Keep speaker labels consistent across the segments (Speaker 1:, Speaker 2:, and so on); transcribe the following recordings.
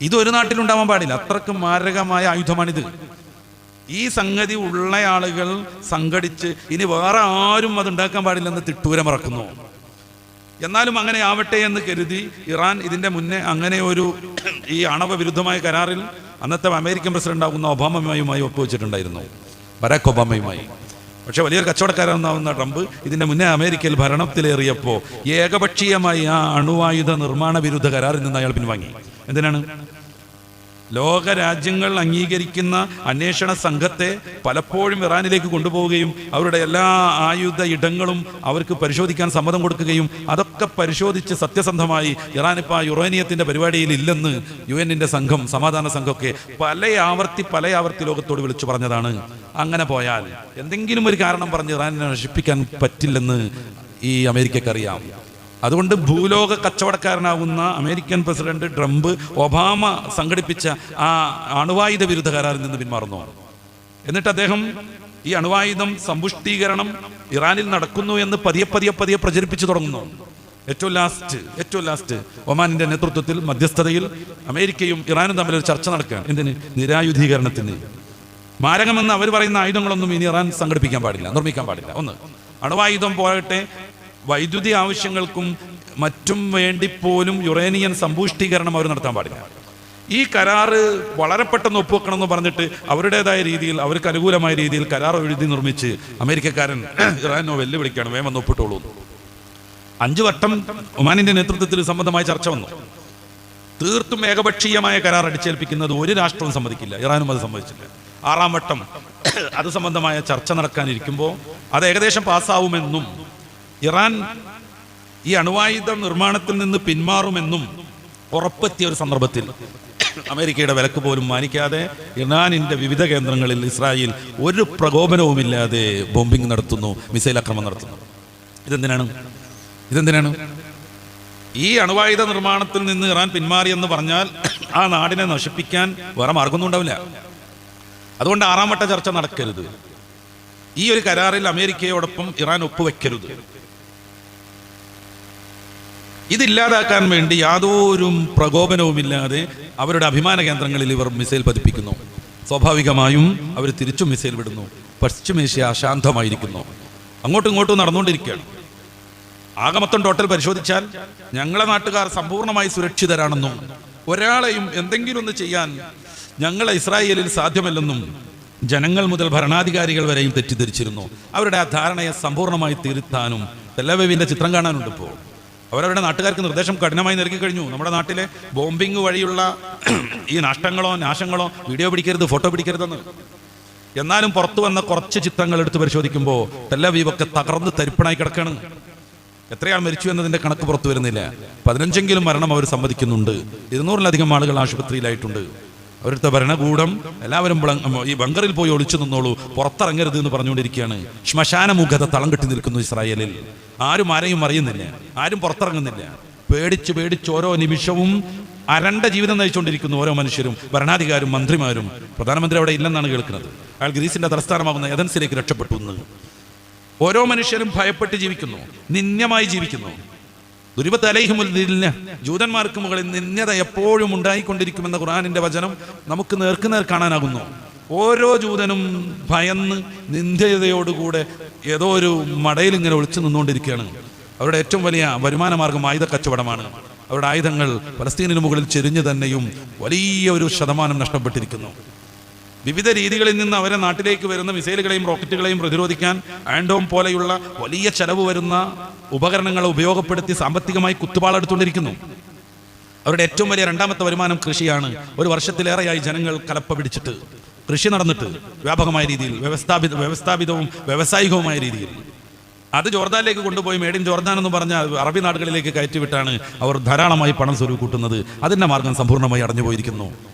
Speaker 1: ഇതൊരു നാട്ടിലുണ്ടാവാൻ പാടില്ല. അത്രക്കും മാരകമായ ആയുധമാണിത്. ഈ സംഗതി ഉള്ള ആളുകൾ സംഘടിച്ച് ഇനി വേറെ ആരും അത് ഉണ്ടാക്കാൻ പാടില്ലെന്ന് തിട്ടൂരമിറക്കുന്നു. എന്നാലും അങ്ങനെ ആവട്ടെ എന്ന് കരുതി ഇറാൻ ഇതിന്റെ മുന്നേ അങ്ങനെ ഒരു ഈ ആണവ വിരുദ്ധമായ കരാറിൽ അന്നത്തെ അമേരിക്കൻ പ്രസിഡന്റ് ആകുന്ന ഒബാമയുമായി ഒപ്പുവെച്ചിട്ടുണ്ടായിരുന്നു, ബരാക് ഒബാമയുമായി. പക്ഷെ വലിയൊരു കച്ചവടക്കാരനാവുന്ന ട്രംപ് ഇതിന്റെ മുന്നേ അമേരിക്കയിൽ ഭരണത്തിലേറിയപ്പോൾ ഏകപക്ഷീയമായി ആ അണുവായുധ നിർമ്മാണ വിരുദ്ധ കരാറിൽ നിന്ന് അയാൾ പിൻവാങ്ങി. എന്തിനാണ്? ലോകരാജ്യങ്ങൾ അംഗീകരിക്കുന്ന അന്വേഷണ സംഘത്തെ പലപ്പോഴും ഇറാനിലേക്ക് കൊണ്ടുപോവുകയും അവരുടെ എല്ലാ ആയുധ ഇടങ്ങളും അവർക്ക് പരിശോധിക്കാൻ സമ്മതം കൊടുക്കുകയും അതൊക്കെ പരിശോധിച്ച് സത്യസന്ധമായി ഇറാൻ ഇപ്പോൾ യുറേനിയത്തിന്റെ പരിപാടിയിൽ ഇല്ലെന്ന് UN സംഘം, സമാധാന സംഘമൊക്കെ പല ആവർത്തി ലോകത്തോട് വിളിച്ചു പറഞ്ഞതാണ്. അങ്ങനെ പോയാൽ എന്തെങ്കിലും ഒരു കാരണം പറഞ്ഞ് ഇറാനെ നശിപ്പിക്കാൻ പറ്റില്ലെന്ന് ഈ അമേരിക്കക്കറിയാം. അതുകൊണ്ട് ഭൂലോക കച്ചവടക്കാരനാകുന്ന അമേരിക്കൻ പ്രസിഡന്റ് ട്രംപ് ഒബാമ സംഘടിപ്പിച്ച ആ അണുവായുധ വിരുദ്ധ കരാറിൽ നിന്ന് പിന്മാറുന്നു. എന്നിട്ട് അദ്ദേഹം ഈ അണുവായുധം സമ്പുഷ്ടീകരണം ഇറാനിൽ നടക്കുന്നു എന്ന് പതിയെ പ്രചരിപ്പിച്ചു തുടങ്ങുന്നു. ഏറ്റവും ലാസ്റ്റ് ഒമാനിന്റെ നേതൃത്വത്തിൽ മധ്യസ്ഥതയിൽ അമേരിക്കയും ഇറാനും തമ്മിലൊരു ചർച്ച നടക്കുകയാണ്. എന്തിന്? നിരായുധീകരണത്തിന്. മാരകമെന്ന് അവർ പറയുന്ന ആയുധങ്ങളൊന്നും ഇനി ഇറാൻ സംഘടിപ്പിക്കാൻ പാടില്ല, നിർമ്മിക്കാൻ പാടില്ല. ഒന്ന്, അണുവായുധം പോകട്ടെ, വൈദ്യുതി ആവശ്യങ്ങൾക്കും മറ്റും വേണ്ടി പോലും യുറേനിയൻ സമ്പുഷ്ടീകരണം അവർ നടത്താൻ പാടില്ല. ഈ കരാറ് വളരെ പെട്ടെന്ന് ഒപ്പുവെക്കണമെന്ന് പറഞ്ഞിട്ട് അവരുടേതായ രീതിയിൽ, അവർക്ക് അനുകൂലമായ രീതിയിൽ കരാർ എഴുതി നിർമ്മിച്ച് അമേരിക്കക്കാരൻ ഇറാനോ വെല്ലുവിളിക്കുകയാണ്, വേഗം വന്ന് ഒപ്പിട്ടോളൂ. 5 വട്ടം ഒമാനിന്റെ നേതൃത്വത്തിൽ സംബന്ധമായ ചർച്ച വന്നു. തീർത്തും ഏകപക്ഷീയമായ കരാർ അടിച്ചേൽപ്പിക്കുന്നത് ഒരു രാഷ്ട്രവും സമ്മതിക്കില്ല, ഇറാനും അത് സമ്മതിച്ചില്ല. 6ാം വട്ടം അത് സംബന്ധമായ ചർച്ച നടക്കാനിരിക്കുമ്പോൾ അത് ഏകദേശം പാസ്സാവുമെന്നും ഇറാൻ ഈ അണുവായുധ നിർമ്മാണത്തിൽ നിന്ന് പിന്മാറുമെന്നും ഉറപ്പെത്തിയ ഒരു സന്ദർഭത്തിൽ അമേരിക്കയുടെ വിലക്ക് പോലും മാനിക്കാതെ ഇറാനിന്റെ വിവിധ കേന്ദ്രങ്ങളിൽ ഇസ്രായേൽ ഒരു പ്രകോപനവുമില്ലാതെ ബോംബിംഗ് നടത്തുന്നു, മിസൈൽ ആക്രമണം നടത്തുന്നു. ഇതെന്തിനാണ്? ഈ അണുവായുധ നിർമ്മാണത്തിൽ നിന്ന് ഇറാൻ പിന്മാറി എന്ന് പറഞ്ഞാൽ ആ നാടിനെ നശിപ്പിക്കാൻ വേറെ മാർഗമൊന്നും ഉണ്ടാവില്ല. അതുകൊണ്ട് 6ാം വട്ട ചർച്ച നടക്കരുത്. ഈ ഒരു കരാറിൽ അമേരിക്കയോടൊപ്പം ഇറാൻ ഒപ്പുവെക്കരുത്. ഇതില്ലാതാക്കാൻ വേണ്ടി യാതൊരു പ്രകോപനവുമില്ലാതെ അവരുടെ അഭിമാന കേന്ദ്രങ്ങളിൽ ഇവർ മിസൈൽ പതിപ്പിക്കുന്നു. സ്വാഭാവികമായും അവർ തിരിച്ചും മിസൈൽ വിടുന്നു. പശ്ചിമേഷ്യ അശാന്തമായിരിക്കുന്നു, അങ്ങോട്ടും ഇങ്ങോട്ടും നടന്നുകൊണ്ടിരിക്കുകയാണ്. ആകെ മൊത്തം ടോട്ടൽ പരിശോധിച്ചാൽ ഞങ്ങളെ നാട്ടുകാർ സമ്പൂർണ്ണമായി സുരക്ഷിതരാണെന്നും ഒരാളെയും എന്തെങ്കിലും ഒന്ന് ചെയ്യാൻ ഞങ്ങളെ ഇസ്രായേലിൽ സാധ്യമല്ലെന്നും ജനങ്ങൾ മുതൽ ഭരണാധികാരികൾ വരെയും തെറ്റിദ്ധരിച്ചിരുന്നു. അവരുടെ ആ ധാരണയെ സമ്പൂർണ്ണമായി തിരുത്താനും ടെൽ-അവീവിന്റെ ചിത്രം കാണാനുണ്ട്. ഇപ്പോൾ അവരവരുടെ നാട്ടുകാർക്ക് നിർദ്ദേശം കഠിനമായി നൽകി കഴിഞ്ഞു. നമ്മുടെ നാട്ടിലെ ബോംബിംഗ് വഴിയുള്ള ഈ നാശങ്ങളോ വീഡിയോ പിടിക്കരുത്, ഫോട്ടോ പിടിക്കരുതെന്ന്. എന്നാലും പുറത്തു വന്ന കുറച്ച് ചിത്രങ്ങൾ എടുത്ത് പരിശോധിക്കുമ്പോൾ ടെൽ-അവീവൊക്കെ തകർന്ന് തരിപ്പണായി കിടക്കുകയാണ്. എത്രയാൾ മരിച്ചു എന്നതിന്റെ കണക്ക് പുറത്തു വരുന്നില്ല. 15 മരണം അവർ സമ്മതിക്കുന്നുണ്ട്. 200-ലധികം ആളുകൾ ആശുപത്രിയിലായിട്ടുണ്ട്. അവരുടെ ഭരണകൂടം എല്ലാവരും ഈ ബങ്കറിൽ പോയി ഒളിച്ചു നിന്നോളൂ, പുറത്തിറങ്ങരുത് എന്ന് പറഞ്ഞുകൊണ്ടിരിക്കുകയാണ്. ശ്മശാനമുഖത തളം കെട്ടി നിൽക്കുന്നു ഇസ്രായേലിൽ. ആരും ആരെയും അറിയുന്നില്ല, ആരും പുറത്തിറങ്ങുന്നില്ല. പേടിച്ച് ഓരോ നിമിഷവും അരണ്ട ജീവിതം നയിച്ചുകൊണ്ടിരിക്കുന്നു ഓരോ മനുഷ്യരും, ഭരണാധികാരും മന്ത്രിമാരും. പ്രധാനമന്ത്രി അവിടെ ഇല്ലെന്നാണ് കേൾക്കുന്നത്. അയാൾ ഗ്രീസിന്റെ തലസ്ഥാനമാകുന്ന ഏഥൻസിലേക്ക് രക്ഷപ്പെട്ടു എന്ന്. ഓരോ മനുഷ്യരും ഭയപ്പെട്ട് ജീവിക്കുന്നു, നിന്ദ്യമായി ജീവിക്കുന്നു. ദുരിബത്ത് അലൈഹിമുൽ ദില്ല, ജൂതന്മാർക്ക് മുകളിൽ നിന്ദ്യത എപ്പോഴും ഉണ്ടായിക്കൊണ്ടിരിക്കുമെന്ന ഖുർആനിന്റെ വചനം നമുക്ക് നേർക്കുനേർ കാണാനാകുന്നു. ഓരോ ജൂതനും ഭയന്ന് നിന്ദ്യതയോടുകൂടെ ഏതോ ഒരു മടയിൽ ഇങ്ങനെ ഒളിച്ചു നിന്നുകൊണ്ടിരിക്കുകയാണ്. അവരുടെ ഏറ്റവും വലിയ വരുമാന മാർഗം ആയുധ കച്ചവടമാണ്. അവരുടെ ആയുധങ്ങൾ പലസ്തീനിന് മുകളിൽ ചെരിഞ്ഞു തന്നെയും വലിയ ഒരു ശതമാനം നഷ്ടപ്പെട്ടിരിക്കുന്നു. വിവിധ രീതികളിൽ നിന്ന് അവരെ നാട്ടിലേക്ക് വരുന്ന മിസൈലുകളെയും റോക്കറ്റുകളെയും പ്രതിരോധിക്കാൻ ആൻഡോം പോലെയുള്ള വലിയ ചെലവ് വരുന്ന ഉപകരണങ്ങളെ ഉപയോഗപ്പെടുത്തി സാമ്പത്തികമായി കുത്തുപാളെടുത്തുകൊണ്ടിരിക്കുന്നു. അവരുടെ ഏറ്റവും വലിയ 2ാമത്തെ വരുമാനം കൃഷിയാണ്. ഒരു വർഷത്തിലേറെയായി ജനങ്ങൾ കലപ്പ പിടിച്ചിട്ട് കൃഷി നടന്നിട്ട് വ്യാപകമായ രീതിയിൽ വ്യവസ്ഥാപിതവും വ്യവസായികവുമായ രീതിയിൽ അത് ജോർദാനിലേക്ക് കൊണ്ടുപോയി മേഡ് ഇൻ ജോർദാൻ എന്ന് പറഞ്ഞ അറബി നാടുകളിലേക്ക് കയറ്റിവിട്ടാണ് അവർ ധാരാളമായി പണം സ്വരൂകൂട്ടുന്നത്. അതിൻ്റെ മാർഗം സമ്പൂർണ്ണമായി അടഞ്ഞുപോയിരിക്കുന്നു.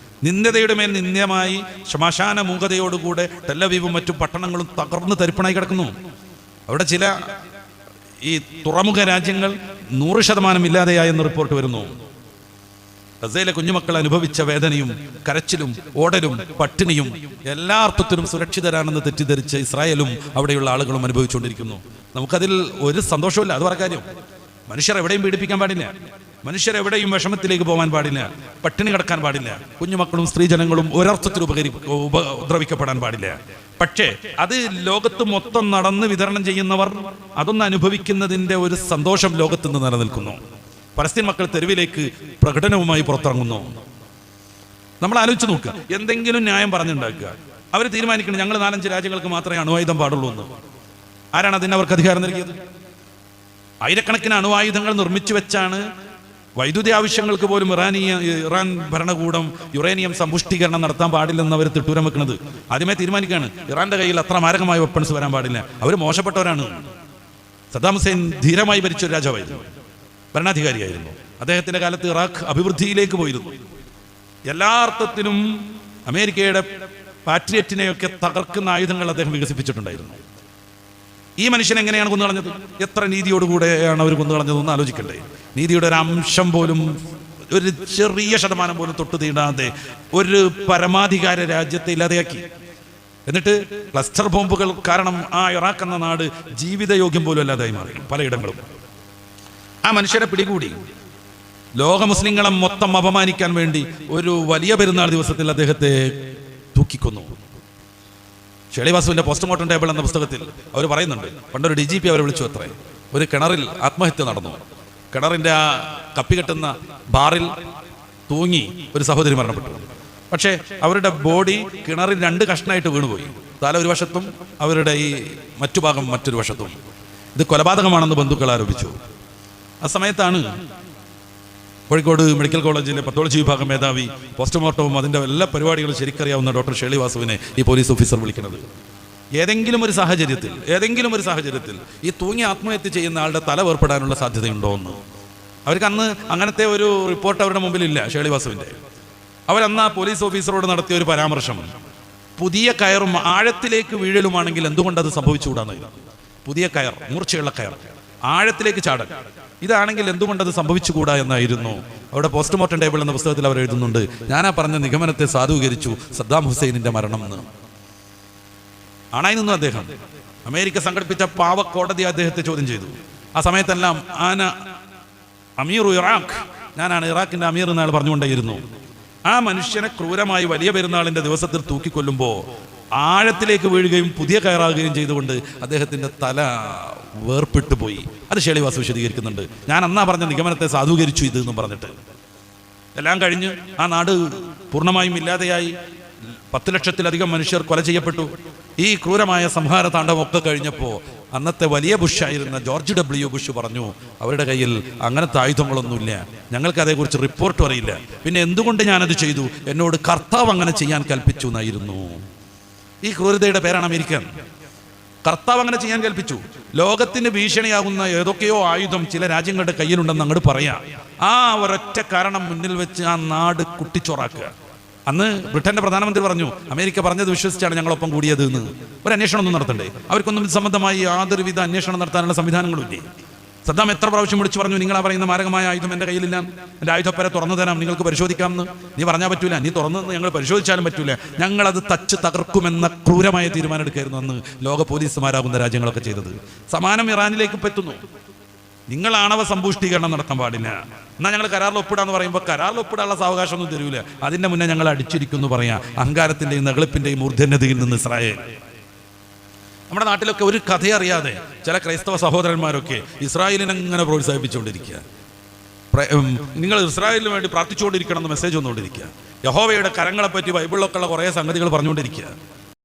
Speaker 1: നിന്ദ്യതയുടെ മേൽ നിന്ദ്യമായി ശ്മശാന മൂകതയോടുകൂടെ ടെൽ-അവീവും മറ്റു പട്ടണങ്ങളും തകർന്ന് തരിപ്പണായി കിടക്കുന്നു. അവിടെ ചില ഈ തുറമുഖ രാജ്യങ്ങൾ 100% ഇല്ലാതെയായെന്ന് റിപ്പോർട്ട് വരുന്നു. ഗസയിലെ കുഞ്ഞുമക്കൾ അനുഭവിച്ച വേദനയും കരച്ചിലും ഓടലും പട്ടിണിയും എല്ലാ അർത്ഥത്തിലും സുരക്ഷിതരാണെന്ന് തെറ്റിദ്ധരിച്ച ഇസ്രായേലും അവിടെയുള്ള ആളുകളും അനുഭവിച്ചുകൊണ്ടിരിക്കുന്നു. നമുക്കതിൽ ഒരു സന്തോഷമില്ല, അത് പറ കാര്യം. മനുഷ്യർ എവിടെയും പീഡിപ്പിക്കാൻ പാടില്ല. മനുഷ്യരെവിടെയും വിഷമത്തിലേക്ക് പോകാൻ പാടില്ല, പട്ടിണി കിടക്കാൻ പാടില്ല, കുഞ്ഞുമക്കളും സ്ത്രീജനങ്ങളും ഒരർത്ഥത്തിൽ ഉപദ്രവിക്കപ്പെടാൻ പാടില്ല. പക്ഷേ അത് ലോകത്ത് മൊത്തം നടന്ന് വിതരണം ചെയ്യുന്നവർ അതൊന്ന് അനുഭവിക്കുന്നതിൻ്റെ ഒരു സന്തോഷം ലോകത്ത് നിന്ന് നിലനിൽക്കുന്നു. പലസ്തീൻ മക്കൾ തെരുവിലേക്ക് പ്രകടനവുമായി പുറത്തിറങ്ങുന്നു. നമ്മൾ ആലോചിച്ച് നോക്കുക, എന്തെങ്കിലും ന്യായം പറഞ്ഞുണ്ടാക്കുക. അവർ തീരുമാനിക്കണം ഞങ്ങൾ 4-5 രാജ്യങ്ങൾക്ക് മാത്രമേ അണുവായുധം പാടുള്ളൂ എന്ന്. ആരാണ് അതിന് അവർക്ക് അധികാരം നൽകിയത്? ആയിരക്കണക്കിന് അണുവായുധങ്ങൾ നിർമ്മിച്ചു വെച്ചാണ് വൈദ്യുതി ആവശ്യങ്ങൾക്ക് പോലും ഇറാൻ ഭരണകൂടം യുറേനിയം സമ്പുഷ്ടീകരണം നടത്താൻ പാടില്ലെന്ന് അവർ തിട്ടൂരം വെക്കുന്നത്. ആദ്യമേ തീരുമാനിക്കുകയാണ് ഇറാന്റെ കയ്യിൽ അത്ര മാരകമായ വെപ്പൺസ് വരാൻ പാടില്ല, അവർ മോശപ്പെട്ടവരാണ്. സദ്ദാം ഹുസൈൻ ധീരമായി ഭരിച്ചൊരു രാജാവായിരുന്നു, ഭരണാധികാരിയായിരുന്നു. അദ്ദേഹത്തിന്റെ കാലത്ത് ഇറാഖ് അഭിവൃദ്ധിയിലേക്ക് പോയിരുന്നു. എല്ലാ അർത്ഥത്തിലും അമേരിക്കയുടെ പാട്രിയറ്റിനെയൊക്കെ തകർക്കുന്ന ആയുധങ്ങൾ അദ്ദേഹം വികസിപ്പിച്ചിട്ടുണ്ടായിരുന്നു. ഈ മനുഷ്യൻ എങ്ങനെയാണ് കൊന്നുകളഞ്ഞത്? എത്ര നീതിയോടുകൂടെയാണ് അവർ കൊന്നുകളഞ്ഞതെന്ന് ആലോചിക്കണ്ടേ? നീതിയുടെ ഒരു അംശം പോലും, ഒരു ചെറിയ ശതമാനം പോലും തൊട്ടു തീണ്ടാതെ ഒരു പരമാധികാര രാജ്യത്തെ ഇല്ലാതെയാക്കി. എന്നിട്ട് ക്ലസ്റ്റർ ബോംബുകൾ കാരണം ആ ഇറാഖ് എന്ന നാട് ജീവിതയോഗ്യം പോലും അല്ലാതായി മാറി പലയിടങ്ങളും. ആ മനുഷ്യരെ പിടികൂടി ലോക മുസ്ലിങ്ങളെ മൊത്തം അപമാനിക്കാൻ വേണ്ടി ഒരു വലിയ പെരുന്നാൾ ദിവസത്തിൽ അദ്ദേഹത്തെ തൂക്കിക്കൊന്നു. ഷേളിവാസുവിന്റെ പോസ്റ്റ്മോർട്ടം ടേബിൾ എന്ന പുസ്തകത്തിൽ അവർ പറയുന്നുണ്ട്, പണ്ടൊരു DGP അവരെ വിളിച്ചു അത്രേ. ഒരു കിണറിൽ ആത്മഹത്യ നടന്നു. കിണറിന്റെ ആ കപ്പി കെട്ടുന്ന ബാറിൽ തൂങ്ങി ഒരു സഹോദരി മരണപ്പെട്ടു. പക്ഷേ അവരുടെ ബോഡി കിണറിൽ 2 കഷ്ണമായിട്ട് വീണുപോയി. തല ഒരു വശത്തും അവരുടെ ഈ മറ്റു ഭാഗം മറ്റൊരു വശത്തും. ഇത് കൊലപാതകമാണെന്ന് ബന്ധുക്കൾ ആരോപിച്ചു. ആ സമയത്താണ് കോഴിക്കോട് മെഡിക്കൽ കോളേജിലെ പത്തോളജി വിഭാഗം മേധാവി പോസ്റ്റ്മോർട്ടവും അതിൻ്റെ എല്ലാ പരിപാടികളും ശരിക്കറിയാവുന്ന ഡോക്ടർ ഷേളിവാസുവിനെ ഈ പോലീസ് ഓഫീസർ വിളിക്കുന്നത്. ഏതെങ്കിലും ഒരു സാഹചര്യത്തിൽ ഈ തൂങ്ങി ആത്മഹത്യ ചെയ്യുന്ന ആളുടെ തല വേർപ്പെടാനുള്ള സാധ്യതയുണ്ടോ എന്ന് അവർക്ക് അന്ന് അങ്ങനത്തെ ഒരു റിപ്പോർട്ട് അവരുടെ മുമ്പിലില്ല. ഷേളിവാസുവിൻ്റെ അവരന്ന് ആ പോലീസ് ഓഫീസറോട് നടത്തിയ ഒരു പരാമർശം, പുതിയ കയറും ആഴത്തിലേക്ക് വീഴലുമാണെങ്കിൽ എന്തുകൊണ്ടത് സംഭവിച്ചുകൂടാന്ന്. പുതിയ കയർ, മൂർച്ചയുള്ള കയർ, ആഴത്തിലേക്ക് ചാടൽ, ഇതാണെങ്കിൽ എന്തുകൊണ്ടത് സംഭവിച്ചുകൂടാ എന്നായിരുന്നു. അവിടെ പോസ്റ്റ്മോർട്ടം ടേബിൾ എന്ന പുസ്തകത്തിൽ അവർ എഴുതുന്നുണ്ട്, ഞാനാ പറഞ്ഞ നിഗമനത്തെ സാധൂകരിച്ചു സദ്ദാം ഹുസൈനിന്റെ മരണം എന്ന്. ആണായി നിന്നു അദ്ദേഹം. അമേരിക്ക സംഘടിപ്പിച്ച പാവക്കോടതി അദ്ദേഹത്തെ ചോദ്യം ചെയ്തു. ആ സമയത്തെല്ലാം അമീറു ഇറാഖ്, ഞാനാണ് ഇറാഖിന്റെ അമീർ എന്നയാൾ പറഞ്ഞുകൊണ്ടേയിരുന്നു. ആ മനുഷ്യനെ ക്രൂരമായി വലിയ പെരുന്നാളിന്റെ ദിവസത്തിൽ തൂക്കിക്കൊല്ലുമ്പോൾ ആഴത്തിലേക്ക് വീഴുകയും പുതിയ കയറാകുകയും ചെയ്തുകൊണ്ട് അദ്ദേഹത്തിന്റെ തല വേർപ്പെട്ടു പോയി. അത് ഷേളിവാസു വിശദീകരിക്കുന്നുണ്ട്. ഞാൻ അന്നാ പറഞ്ഞ നിഗമനത്തെ സാധൂകരിച്ചു ഇത് എന്നും പറഞ്ഞിട്ട്. എല്ലാം കഴിഞ്ഞ് ആ നാട് പൂർണ്ണമായും ഇല്ലാതെയായി. 10 ലക്ഷത്തിലധികം മനുഷ്യർ കൊല ചെയ്യപ്പെട്ടു. ഈ ക്രൂരമായ സംഹാര താണ്ഡവമൊക്കെ കഴിഞ്ഞപ്പോൾ അന്നത്തെ വലിയ ബുഷായിരുന്ന ജോർജ് W. ബുഷ് പറഞ്ഞു, അവരുടെ കയ്യിൽ അങ്ങനത്തെ ആയുധങ്ങളൊന്നുമില്ല, ഞങ്ങൾക്ക് അതേക്കുറിച്ച് റിപ്പോർട്ടും അറിയില്ല, പിന്നെ എന്തുകൊണ്ട് ഞാനത് ചെയ്തു, എന്നോട് കർത്താവ് അങ്ങനെ ചെയ്യാൻ കൽപ്പിച്ചു എന്നായിരുന്നു. ഈ ക്രൂരതയുടെ പേരാണ് അമേരിക്കൻ. കർത്താവ് അങ്ങനെ ചെയ്യാൻ കൽപ്പിച്ചു. ലോകത്തിന് ഭീഷണിയാകുന്ന ഏതൊക്കെയോ ആയുധം ചില രാജ്യങ്ങളുടെ കയ്യിലുണ്ടെന്ന് അങ്ങോട്ട് പറയാം. ആ ഒരൊറ്റ കാരണം മുന്നിൽ വെച്ച് ആ നാട് കുട്ടിച്ചോറാക്കുക. അന്ന് ബ്രിട്ടന്റെ പ്രധാനമന്ത്രി പറഞ്ഞു, അമേരിക്ക പറഞ്ഞത് വിശ്വസിച്ചാണ് ഞങ്ങളൊപ്പം കൂടിയത് എന്ന്. ഒരു അന്വേഷണം ഒന്നും നടത്തണ്ടേ? അവർക്കൊന്നും ഇത് സംബന്ധമായി യാതൊരുവിധ അന്വേഷണം നടത്താനുള്ള സംവിധാനങ്ങളുമില്ലേ? സദ്ദാം എത്ര പ്രാവശ്യം വിളിച്ചു പറഞ്ഞു, നിങ്ങളാ പറയുന്ന മാരകമായ ആയുധം എൻ്റെ കയ്യിലില്ല, എൻ്റെ ആയുധപ്പര തുറന്നു തരാം, നിങ്ങൾക്ക് പരിശോധിക്കാമെന്ന്. നീ പറഞ്ഞാൽ പറ്റൂല, നീ തുറന്നെന്ന് ഞങ്ങൾ പരിശോധിച്ചാലും പറ്റൂല, ഞങ്ങളത് തച്ച് തകർക്കുമെന്ന ക്രൂരമായ തീരുമാനം എടുക്കായിരുന്നു അന്ന് ലോക പോലീസുമാരാകുന്ന രാജ്യങ്ങളൊക്കെ ചെയ്തത്. സമാനം ഇറാനിലേക്ക് എത്തുന്നു. നിങ്ങൾ ആണവ സമ്പുഷ്ടീകരണം നടത്താൻ പാടില്ല, എന്നാൽ ഞങ്ങൾ കരാറിൽ ഒപ്പിടാന്ന് പറയുമ്പോൾ കരാറിൽ ഒപ്പിടാനുള്ള സാവകാശം ഒന്നും തരൂല, അതിൻ്റെ മുന്നേ ഞങ്ങൾ അടിച്ചിരിക്കുന്നു പറയാം. അഹങ്കാരത്തിൻ്റെയും നകളിപ്പിൻ്റെയും മൂർധന്യതയിൽ നിന്ന് ഇസ്രായേൽ. നമ്മുടെ നാട്ടിലൊക്കെ ഒരു കഥയറിയാതെ ചില ക്രൈസ്തവ സഹോദരന്മാരൊക്കെ ഇസ്രായേലിനെ അങ്ങനെ പ്രോത്സാഹിപ്പിച്ചുകൊണ്ടിരിക്കുക. നിങ്ങൾ ഇസ്രായേലിന് വേണ്ടി പ്രാർത്ഥിച്ചുകൊണ്ടിരിക്കണം എന്ന് മെസ്സേജ് വന്നുകൊണ്ടിരിക്കുക. യഹോവയുടെ കരങ്ങളെപ്പറ്റി ബൈബിളിലൊക്കെ ഉള്ള കുറേ സംഗതികൾ പറഞ്ഞുകൊണ്ടിരിക്കുക.